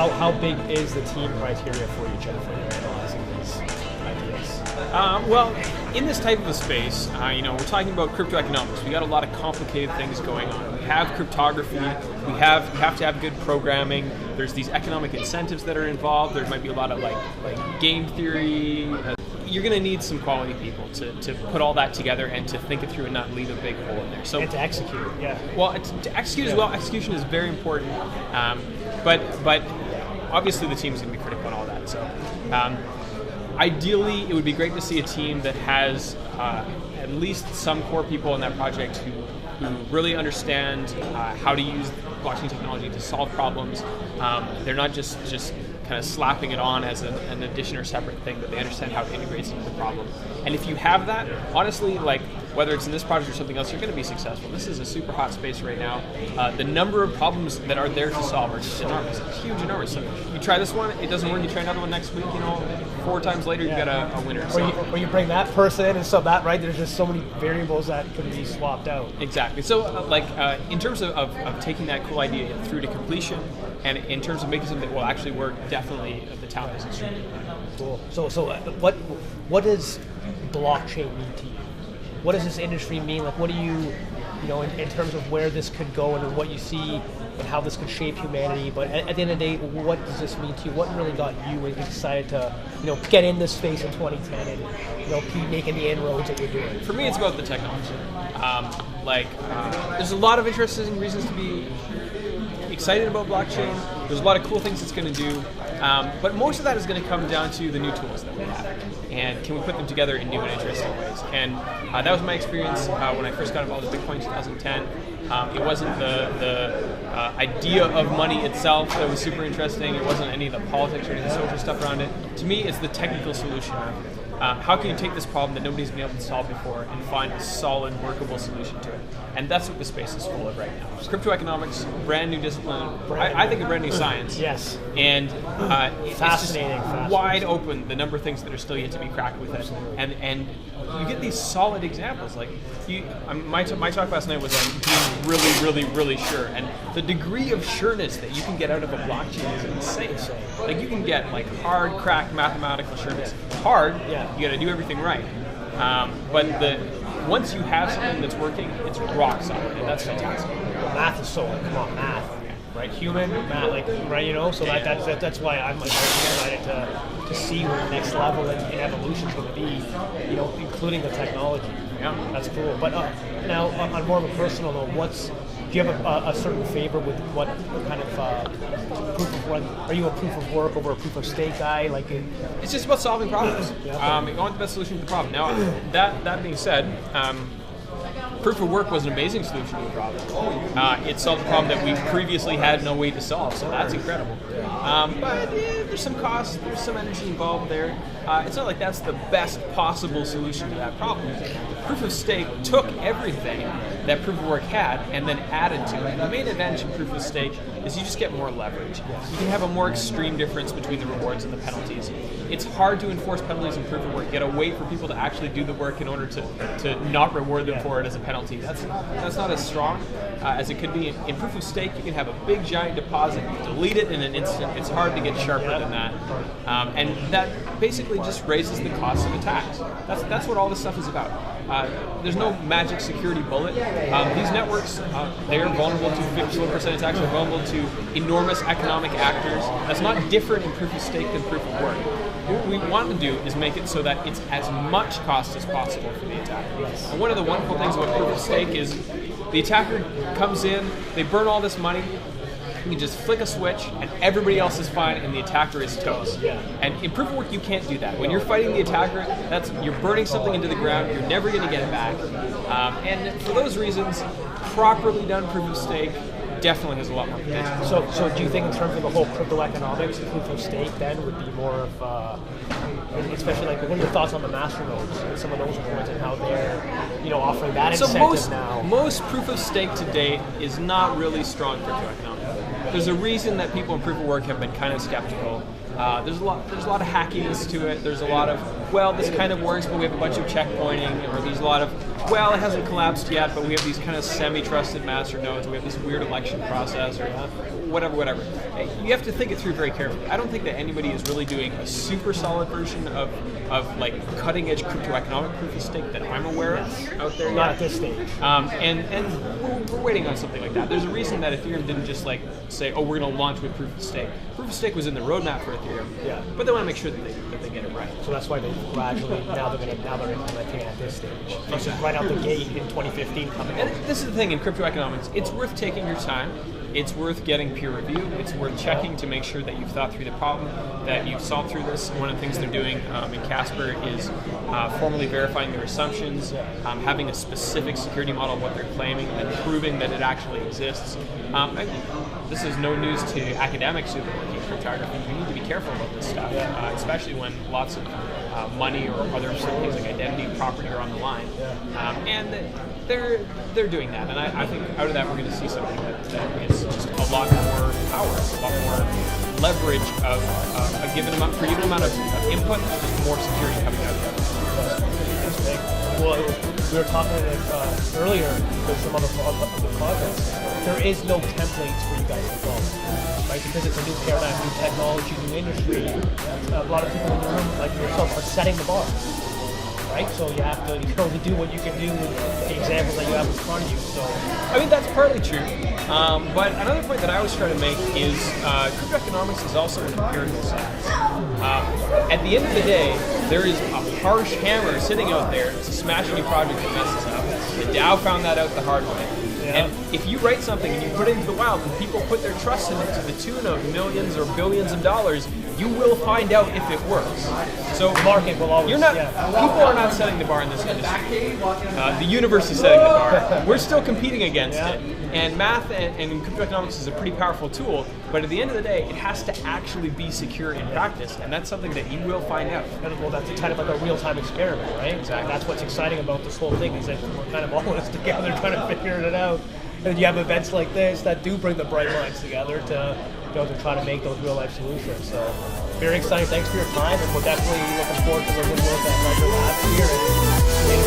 how big is the team criteria for you, Jeff, when you're analyzing these ideas? Well, in this type of a space, we're talking about cryptoeconomics. We got a lot of complicated things going on. We have cryptography. You have to have good programming. There's these economic incentives that are involved. There might be a lot of like game theory. You're going to need some quality people to put all that together and to think it through and not leave a big hole in there. So, and to execute, yeah. Well, to execute as well. Execution is very important, but obviously the team is going to be critical on all that. So, ideally, it would be great to see a team that has at least some core people in that project who really understand how to use blockchain technology to solve problems. They're not just kind of slapping it on as an addition or separate thing, but they understand how it integrates into the problem. And if you have that, honestly, like whether it's in this project or something else, you're going to be successful. This is a super hot space right now. The number of problems that are there to solve are just enormous. It's huge, enormous. So you try this one, it doesn't work, you try another one next week, 4 times later you've got a winner. Or you bring that person in and sub that, right? There's just so many variables that can be swapped out. Exactly. So in terms of taking that cool idea through to completion, and in terms of making something that will actually work, definitely the talent is extremely cool. So what does blockchain mean to you? What does this industry mean? Like, what do you in terms of where this could go and what you see and how this could shape humanity? But at the end of the day, what does this mean to you? What really got you excited to get in this space in 2010 and keep making the inroads that you're doing? For me, it's about the technology. There's a lot of interesting reasons to be excited about blockchain. There's a lot of cool things it's going to do, but most of that is going to come down to the new tools that we have, and can we put them together in new and interesting ways. And that was my experience when I first got involved with Bitcoin in 2010. It wasn't the idea of money itself that was super interesting. It wasn't any of the politics or any of the social stuff around it. To me, it's the technical solution. How can you take this problem that nobody's been able to solve before and find a solid, workable solution to it? And that's what the space is full of right now. Cryptoeconomics, brand new discipline. I think a brand new science. Yes. And fascinating. It's just wide open, the number of things that are still yet to be cracked with it. And you get these solid examples. Like my talk last night was on being really, really, really sure. And the degree of sureness that you can get out of a blockchain is insane. Like you can get like hard cracked mathematical sureness. Hard, you got to do everything right. But once you have something that's working, it's rock solid, and that's fantastic. Math is math, right? Human math, right? So that's why I'm excited to see where the next level in evolution is going to be, including the technology. Yeah, that's cool. But now, on more of a personal note, do you have a certain favor with what kind of proof of work? Are you a proof of work over a proof of stake guy? It's just about solving problems. You want the best solution to the problem. Now, that being said, proof of work was an amazing solution to the problem. It solved a problem that we previously had no way to solve, so that's incredible. But there's some cost, there's some energy involved there. It's not like that's the best possible solution to that problem. Proof of stake took everything that proof of work had and then added to it. The main advantage of proof of stake is you just get more leverage. You can have a more extreme difference between the rewards and the penalties. It's hard to enforce penalties in proof of work. You got to wait for people to actually do the work in order to not reward them for it as a penalty. That's not as strong as it could be. In proof of stake, you can have a big giant deposit, you delete it in an instant. It's hard to get sharper than that. And that basically just raises the cost of attacks. That's what all this stuff is about. There's no magic security bullet. These networks, they are vulnerable to 51% attacks. They're vulnerable to enormous economic actors. That's not different in proof of stake than proof of work. What we want to do is make it so that it's as much cost as possible for the attacker. And one of the wonderful things about proof of stake is the attacker comes in, they burn all this money, you can just flick a switch and everybody else is fine and the attacker is toast. And in proof of work, you can't do that. When you're fighting the attacker, you're burning something into the ground, you're never going to get it back. And for those reasons, properly done proof of stake definitely has a lot more potential. So do you think in terms of the whole crypto economics, proof of stake then would be more of, especially what are your thoughts on the masternodes and some of those ones and how they're, offering that incentive now? Most proof of stake to date is not really strong crypto economics. There's a reason that people in proof of work have been kind of skeptical. There's a lot of hackiness to it. There's a lot of, this kind of works, but we have a bunch of checkpointing, or there's a lot of well, it hasn't collapsed yet, but we have these kind of semi-trusted master nodes. We have this weird election process, or whatever. You have to think it through very carefully. I don't think that anybody is really doing a super solid version of like cutting-edge crypto-economic proof of stake that I'm aware of out there. Not at this stage. And we're waiting on something like that. There's a reason that Ethereum didn't just like say, oh, we're going to launch with proof of stake. Proof of stake was in the roadmap for Ethereum, but they want to make sure that they get it right. So that's why they gradually now they're implementing at this stage. Versus right out the gate in 2015 coming. And this is the thing in crypto economics. It's worth taking your time. It's worth getting peer review. It's worth checking to make sure that you've thought through the problem, that you've solved through this. One of the things they're doing in Casper is formally verifying their assumptions, having a specific security model of what they're claiming, and proving that it actually exists. This is no news to academics who are working in cryptography. You need to be careful about this stuff, especially when lots of money or other certain things like identity and property are on the line. And they're doing that. And I think out of that we're going to see something that is just a lot more power, a lot more leverage of a given amount of input, just more security coming out of it. That's big. Well, we were talking earlier with some other projects. There is no templates for you guys to follow, right? Because it's a new paradigm, new technology, new industry. A lot of people in the room, like yourself, are setting the bar, right? So you can only do what you can do with the examples that you have in front of you. So, I mean, that's partly true. But another point that I always try to make is crypto economics is also an empirical science. At the end of the day, there is a harsh hammer sitting out there to smash any project that messes up. The DAO found that out the hard way. And if you write something and you put it into the wild and people put their trust in it to the tune of millions or billions of dollars, you will find out if it works. So the market will always. People are not setting the bar in this industry. The universe is setting the bar. We're still competing against it. And math and crypto economics is a pretty powerful tool, but at the end of the day, it has to actually be secure in practice, and that's something that you will find out. Well, that's kind of like a real-time experiment, right? Exactly. And that's what's exciting about this whole thing, is that we're kind of all in this together trying to figure it out. And you have events like this that do bring the bright minds together to try to make those real-life solutions. So, very exciting. Thanks for your time, and we're definitely looking forward to the good work that Ledger Labs here.